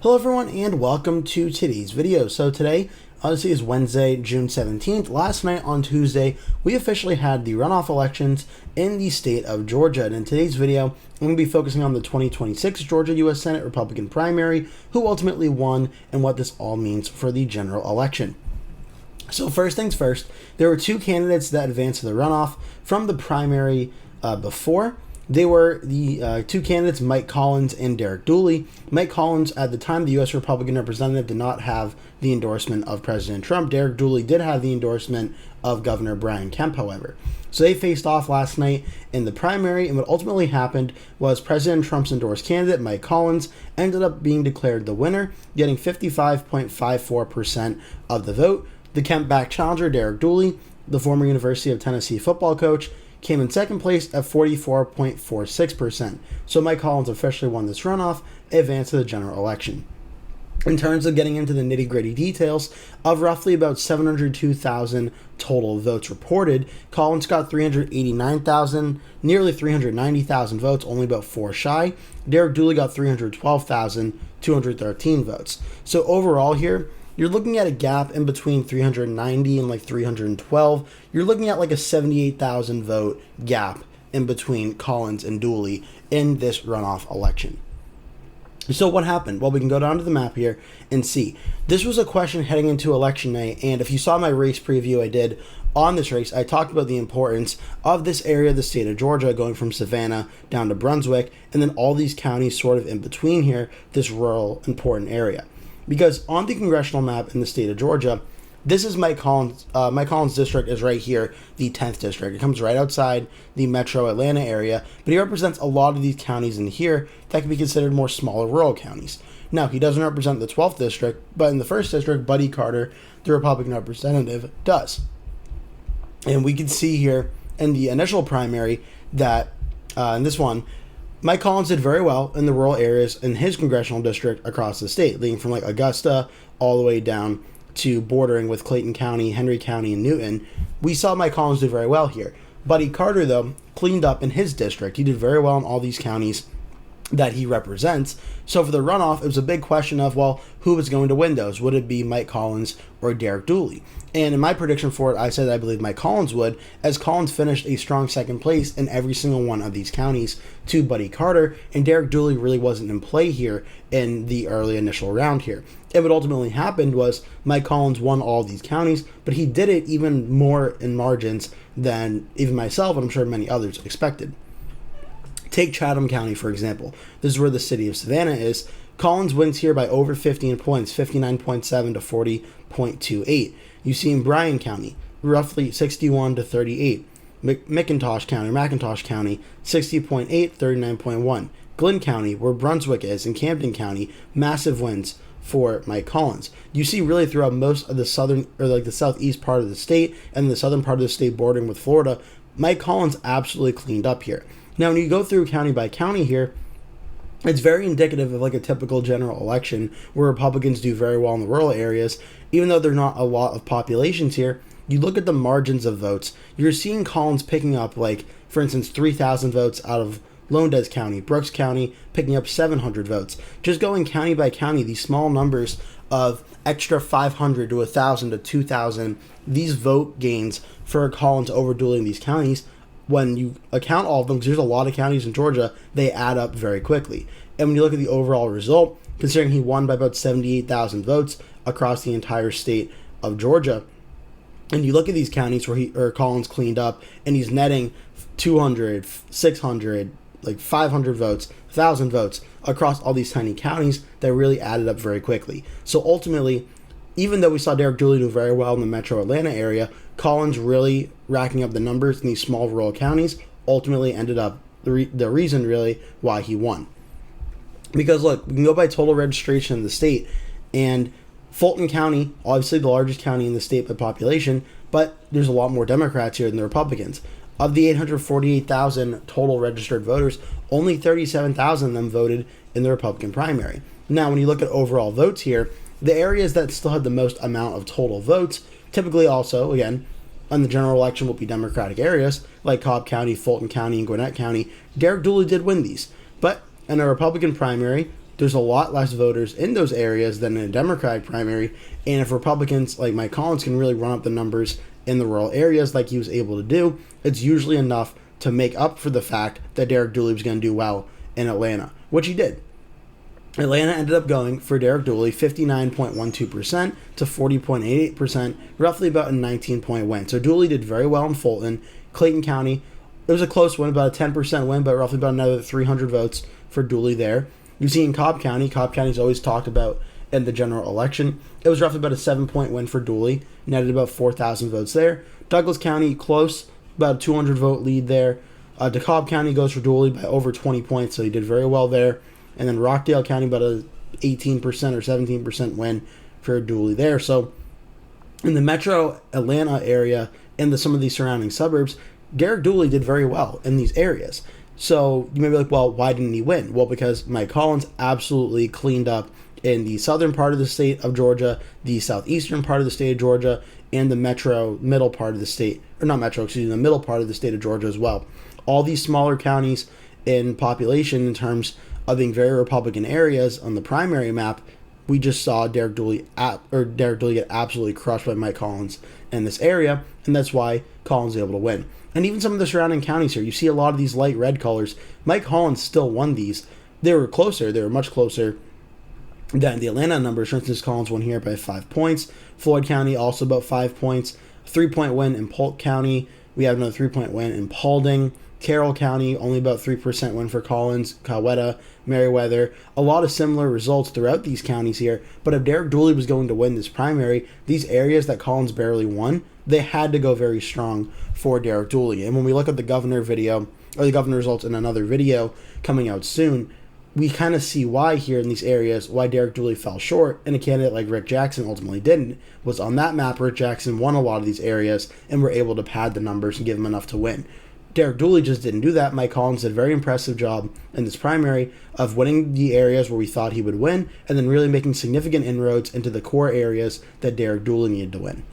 Hello everyone and welcome to today's video. So today, obviously, is Wednesday, June 17th. Last night on Tuesday, we officially had the runoff elections in the state of Georgia. And in today's video, I'm going to be focusing on the 2026 Georgia U.S. Senate Republican primary, who ultimately won, and what this all means for the general election. So first things first, there were two candidates that advanced to the runoff from the primary before. They were the two candidates, Mike Collins and Derek Dooley. Mike Collins, at the time, the U.S. Republican representative, did not have the endorsement of President Trump. Derek Dooley did have the endorsement of Governor Brian Kemp, however. So they faced off last night in the primary, and what ultimately happened was President Trump's endorsed candidate, Mike Collins, ended up being declared the winner, getting 55.54% of the vote. The Kemp-backed challenger, Derek Dooley, the former University of Tennessee football coach, came in second place at 44.46%. So Mike Collins officially won this runoff, advanced to the general election. In terms of getting into the nitty-gritty details, of roughly about 702,000 total votes reported, Collins got 389,000, nearly 390,000 votes, only about 4 shy. Derek Dooley got 312,213 votes. So overall here, you're looking at a gap in between 390 and like 312. You're looking at like a 78,000 vote gap in between Collins and Dooley in this runoff election. So what happened? Well, we can go down to the map here and see. This was a question heading into election night, and if you saw my race preview I did on this race, I talked about the importance of this area of the state of Georgia, going from Savannah down to Brunswick, and then all these counties sort of in between here, this rural important area. Because on the congressional map in the state of Georgia, this is Mike Collins' district is right here, the 10th district. It comes right outside the metro Atlanta area, but he represents a lot of these counties in here that can be considered more smaller rural counties. Now, he doesn't represent the 12th district, but in the 1st district, Buddy Carter, the Republican representative, does. And we can see here in the initial primary that in this one, Mike Collins did very well in the rural areas in his congressional district across the state, leading from like Augusta all the way down to bordering with Clayton County, Henry County, and Newton. We saw Mike Collins do very well here. Buddy Carter, though, cleaned up in his district. He did very well in all these counties that he represents. So for the runoff, it was a big question of, well, who was going to win those? Would it be Mike Collins or Derek Dooley? And in my prediction for it, I said I believe Mike Collins would, as Collins finished a strong second place in every single one of these counties to Buddy Carter, and Derek Dooley really wasn't in play here in the early initial round here. And what ultimately happened was Mike Collins won all these counties, but he did it even more in margins than even myself, and I'm sure many others expected. Take Chatham County, for example. This is where the city of Savannah is. Collins wins here by over 15 points, 59.7 to 40.28. You see in Bryan County, roughly 61 to 38. McIntosh County, 60.8, 39.1. Glynn County, where Brunswick is, and Camden County, massive wins for Mike Collins. You see really throughout most of the southern, or like the southeast part of the state, and the southern part of the state bordering with Florida, Mike Collins absolutely cleaned up here. Now, when you go through county by county here, it's very indicative of like a typical general election where Republicans do very well in the rural areas, even though there are not a lot of populations here. You look at the margins of votes, you're seeing Collins picking up, like, for instance, 3,000 votes out of Lowndes County, Brooks County picking up 700 votes. Just going county by county, these small numbers of extra 500 to 1,000 to 2,000, these vote gains for Collins over Dooley in these counties, when you account all of them, because there's a lot of counties in Georgia, they add up very quickly. And when you look at the overall result, considering he won by about 78,000 votes across the entire state of Georgia, and you look at these counties where Collins cleaned up, and he's netting 200, 600, like 500 votes, 1,000 votes across all these tiny counties, that really added up very quickly. So ultimately, even though we saw Derek Dooley do very well in the metro Atlanta area, Collins really racking up the numbers in these small rural counties ultimately ended up the reason really why he won. Because look, we can go by total registration in the state, and Fulton County, obviously the largest county in the state by population, but there's a lot more Democrats here than the Republicans. Of the 848,000 total registered voters, only 37,000 of them voted in the Republican primary. Now, when you look at overall votes here, the areas that still had the most amount of total votes, typically also, again, on the general election will be Democratic areas, like Cobb County, Fulton County, and Gwinnett County. Derek Dooley did win these. But in a Republican primary, there's a lot less voters in those areas than in a Democratic primary. And if Republicans like Mike Collins can really run up the numbers in the rural areas like he was able to do, it's usually enough to make up for the fact that Derek Dooley was going to do well in Atlanta, which he did. Atlanta ended up going for Derek Dooley 59.12% to 40.88%, roughly about a 19-point win. So Dooley did very well in Fulton. Clayton County, it was a close win, about a 10% win, but roughly about another 300 votes for Dooley there. You see in Cobb County's always talked about in the general election. It was roughly about a 7-point win for Dooley, netted about 4,000 votes there. Douglas County, close, about a 200-vote lead there. DeKalb County goes for Dooley by over 20 points, so he did very well there. And then Rockdale County, about a 18% or 17% win for Dooley there. So in the metro Atlanta area and some of these surrounding suburbs, Derek Dooley did very well in these areas. So you may be like, well, why didn't he win? Well, because Mike Collins absolutely cleaned up in the southern part of the state of Georgia, the southeastern part of the state of Georgia, and the middle part of the state, or not metro, excuse me, the middle part of the state of Georgia as well. All these smaller counties in population in terms of being very Republican areas on the primary map, we just saw Derek Dooley get absolutely crushed by Mike Collins in this area, and that's why Collins was able to win. And even some of the surrounding counties here, you see a lot of these light red colors. Mike Collins still won these. They were closer. They were much closer than the Atlanta numbers. For instance, Collins won here by 5 points. Floyd County also about 5 points. 3-point win in Polk County. We have another 3-point win in Paulding. Carroll County, only about 3% win for Collins. Coweta, Meriwether, a lot of similar results throughout these counties here. But if Derek Dooley was going to win this primary, these areas that Collins barely won, they had to go very strong for Derek Dooley. And when we look at the governor video, or the governor results in another video coming out soon, we kind of see why here in these areas, why Derek Dooley fell short, and a candidate like Rick Jackson ultimately didn't. Was on that map, Rick Jackson won a lot of these areas and were able to pad the numbers and give him enough to win. Derek Dooley just didn't do that. Mike Collins did a very impressive job in this primary of winning the areas where we thought he would win, and then really making significant inroads into the core areas that Derek Dooley needed to win.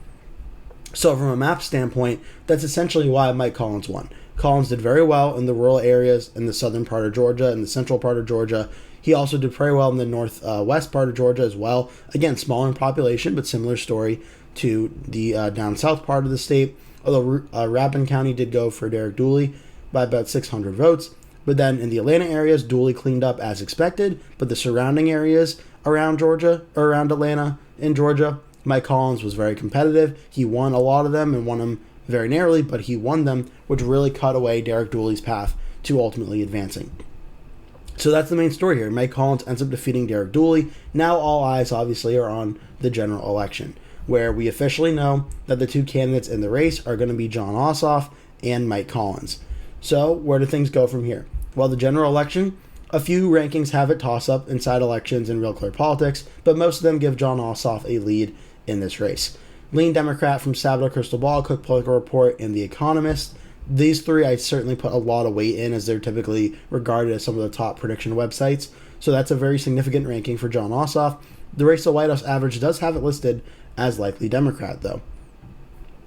So from a map standpoint, that's essentially why Mike Collins won. Collins did very well in the rural areas in the southern part of Georgia and the central part of Georgia. He also did very well in the northwest part of Georgia as well. Again, smaller in population, but similar story to the down south part of the state. Although Rapin County did go for Derek Dooley by about 600 votes. But then in the Atlanta areas, Dooley cleaned up as expected. But the surrounding areas around Georgia, or around Atlanta in Georgia, Mike Collins was very competitive. He won a lot of them and won them very narrowly, but he won them, which really cut away Derek Dooley's path to ultimately advancing. So that's the main story here. Mike Collins ends up defeating Derek Dooley. Now all eyes obviously are on the general election, where we officially know that the two candidates in the race are going to be Jon Ossoff and Mike Collins. So where do things go from here? Well, the general election, a few rankings have it toss-up inside elections and Real Clear Politics, but most of them give Jon Ossoff a lead in this race. Lean Democrat from Sablo Crystal Ball, Cook Political Report, and The Economist. These three I certainly put a lot of weight in, as they're typically regarded as some of the top prediction websites. So that's a very significant ranking for Jon Ossoff. The Race to White House average does have it listed as likely Democrat, though.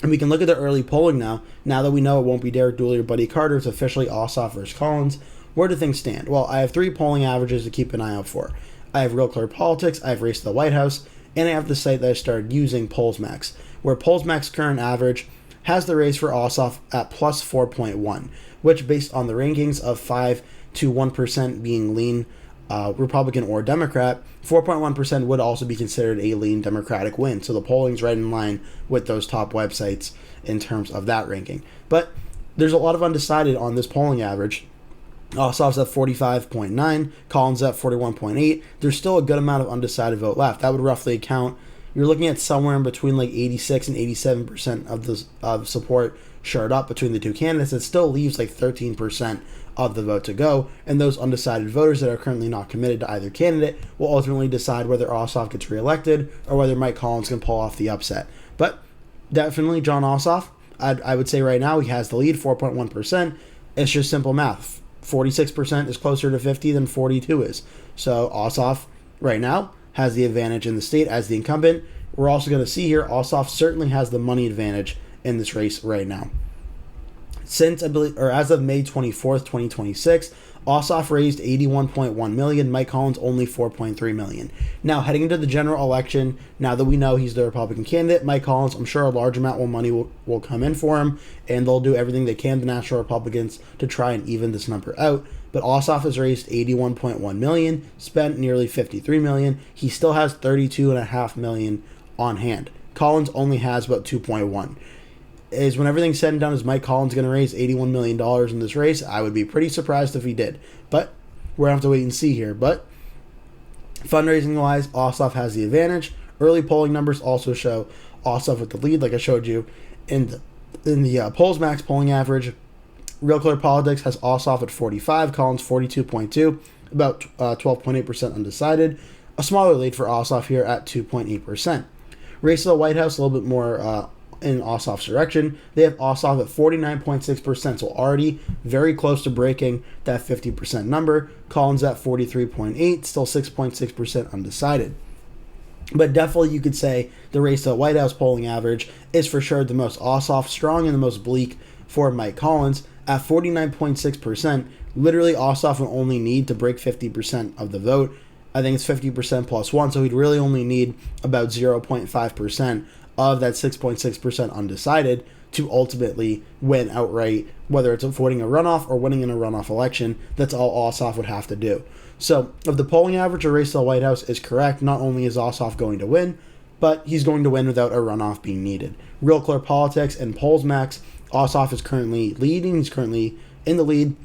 And we can look at the early polling now that we know it won't be Derek Dooley or Buddy Carter. It's officially Ossoff versus Collins. Where do things stand? Well, I have three polling averages to keep an eye out for. I have Real Clear Politics, I have Race to the White House, and I have the site that I started using, PollsMax, where PollsMax current average has the race for Ossoff at plus 4.1, which, based on the rankings of 5 to 1% being lean Republican or Democrat, 4.1% would also be considered a lean Democratic win. So the polling's right in line with those top websites in terms of that ranking. But there's a lot of undecided on this polling average. Ossoff's at 45.9, Collins at 41.8. There's still a good amount of undecided vote left. That would roughly account, you're looking at somewhere in between like 86 and 87% of support shared up between the two candidates. It still leaves like 13% of the vote to go, and those undecided voters that are currently not committed to either candidate will ultimately decide whether Ossoff gets reelected or whether Mike Collins can pull off the upset. But definitely Jon Ossoff, I would say right now he has the lead, 4.1%. It's just simple math. 46% is closer to 50 than 42 is. So Ossoff right now has the advantage in the state as the incumbent. We're also going to see here Ossoff certainly has the money advantage in this race right now. Since, I believe, or as of May 24th, 2026, Ossoff raised $81.1 million, Mike Collins only $4.3 million. Now, heading into the general election, now that we know he's the Republican candidate, Mike Collins, I'm sure a large amount of money will come in for him, and they'll do everything they can, the National Republicans, to try and even this number out. But Ossoff has raised $81.1 million, spent nearly $53 million. He still has $32.5 million on hand. Collins only has about 2.1. Is when everything's said and done, is Mike Collins going to raise $81 million in this race? I would be pretty surprised if he did. But we're going to have to wait and see here. But fundraising-wise, Ossoff has the advantage. Early polling numbers also show Ossoff with the lead, like I showed you in the Polls Max polling average. Real Clear Politics has Ossoff at 45, Collins 42.2, about 12.8% undecided. A smaller lead for Ossoff here at 2.8%. Race to the White House, a little bit more in Ossoff's direction. They have Ossoff at 49.6%, so already very close to breaking that 50% number. Collins at 43.8, still 6.6% undecided. But definitely you could say the race to the White House polling average is for sure the most Ossoff strong and the most bleak for Mike Collins. At 49.6%, literally Ossoff will only need to break 50% of the vote. I think it's 50% plus 1, so he'd really only need about 0.5% of that 6.6% undecided to ultimately win outright, whether it's voting a runoff or winning in a runoff election. That's all Ossoff would have to do. So if the polling average of race to the White House is correct, not only is Ossoff going to win, but he's going to win without a runoff being needed. Real Clear Politics and Polls Max, Ossoff is currently leading. He's currently in the lead.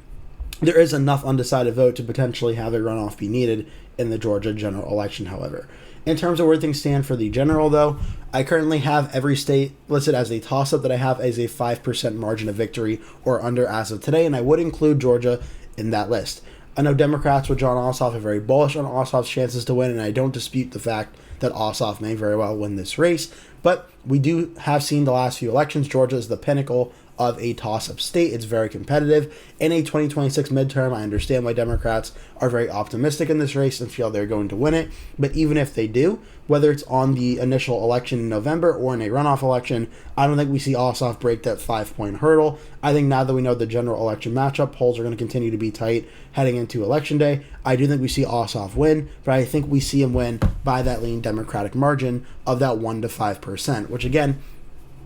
There is enough undecided vote to potentially have a runoff be needed in the Georgia general election, however. In terms of where things stand for the general, though, I currently have every state listed as a toss-up that I have as a 5% margin of victory or under as of today, and I would include Georgia in that list. I know Democrats with John Ossoff are very bullish on Ossoff's chances to win, and I don't dispute the fact that Ossoff may very well win this race, but we do have seen the last few elections. Georgia is the pinnacle of a toss-up state. It's very competitive. In a 2026 midterm, I understand why Democrats are very optimistic in this race and feel they're going to win it. But even if they do, whether it's on the initial election in November or in a runoff election, I don't think we see Ossoff break that 5-point hurdle. I think now that we know the general election matchup, polls are going to continue to be tight heading into Election Day. I do think we see Ossoff win, but I think we see him win by that lean Democratic margin of that 1 to 5%, which again,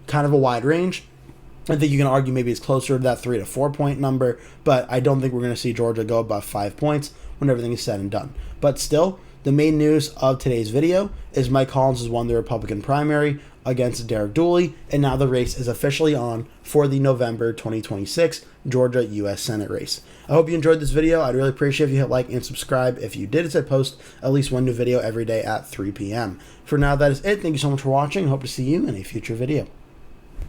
kind of a wide range. I think you can argue maybe it's closer to that 3 to 4 point number, but I don't think we're going to see Georgia go above 5 points when everything is said and done. But still, the main news of today's video is Mike Collins has won the Republican primary against Derek Dooley, and now the race is officially on for the November 2026 Georgia U.S. Senate race. I hope you enjoyed this video. I'd really appreciate if you hit like and subscribe. If you did, I post at least one new video every day at 3 p.m. For now, that is it. Thank you so much for watching. Hope to see you in a future video.